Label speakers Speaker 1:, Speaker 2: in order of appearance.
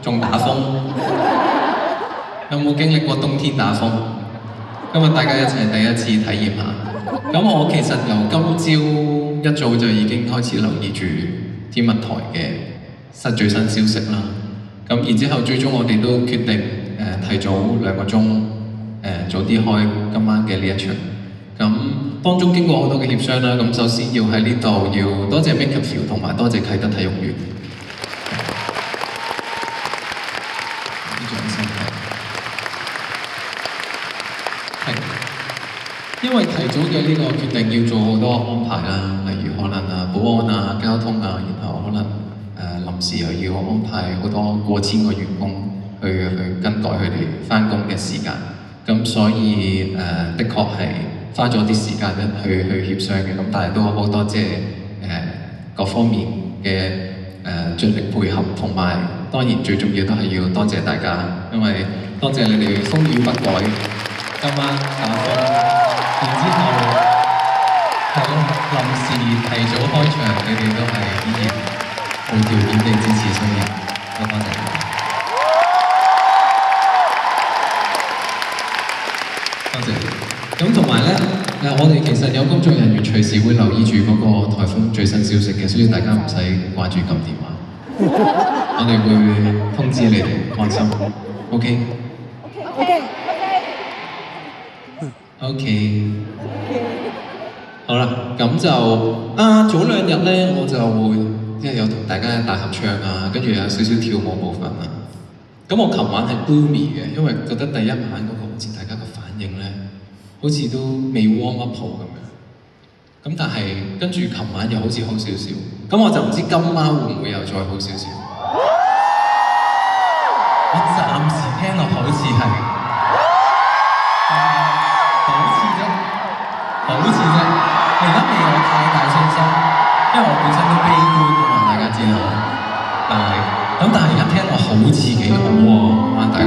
Speaker 1: 仲打風，有冇經歷過冬天打風？今日大家一齊第一次體驗下。咁我其實由今朝一早就已經開始留意住天文台嘅最新消息啦。咁然之後，最終我哋都決定提早2個鐘早啲開今晚嘅呢一場。咁當中經過好多嘅協商啦。咁首先要喺呢度要多謝 MakerVille 同埋多謝啟德體育園。啲掌聲係因為提早嘅呢個決定要做好多安排啦，例如可能保安啊、交通啊，然後可能臨時又要安排好多過千個員工去更改佢哋返工嘅時間。咁所以的確係花咗啲時間去協商嘅，咁但係都好多謝各方面嘅盡力配合，同埋當然最重要都係要多謝大家，因為多謝你哋風雨不改，今晚打風，然之後係臨時提早開場，你哋都係依然無條件地支持，所以多謝大家。多謝。咁同埋咧，我哋其實有工作人員隨時會留意住嗰個颱風最新消息嘅，所以大家唔使掛住撳電話，我哋會通知你哋，放心。OK。好啦，咁就早2日咧，我就會即係有同大家大合唱啊，跟住有少少跳舞部分啊。咁我琴晚係 gloomy 嘅，因為覺得第一晚嗰個好似大家嘅反應咧，好似都未 warm up 好咁樣。咁但係跟住琴晚又好似好少少，咁我就唔知今晚會唔會又再好少少。我暫時聽落好似係，好似啫，我而家未有太大信心，因為我本身都悲觀㗎嘛，大家知道。但係一聽落好似幾好喎，大家。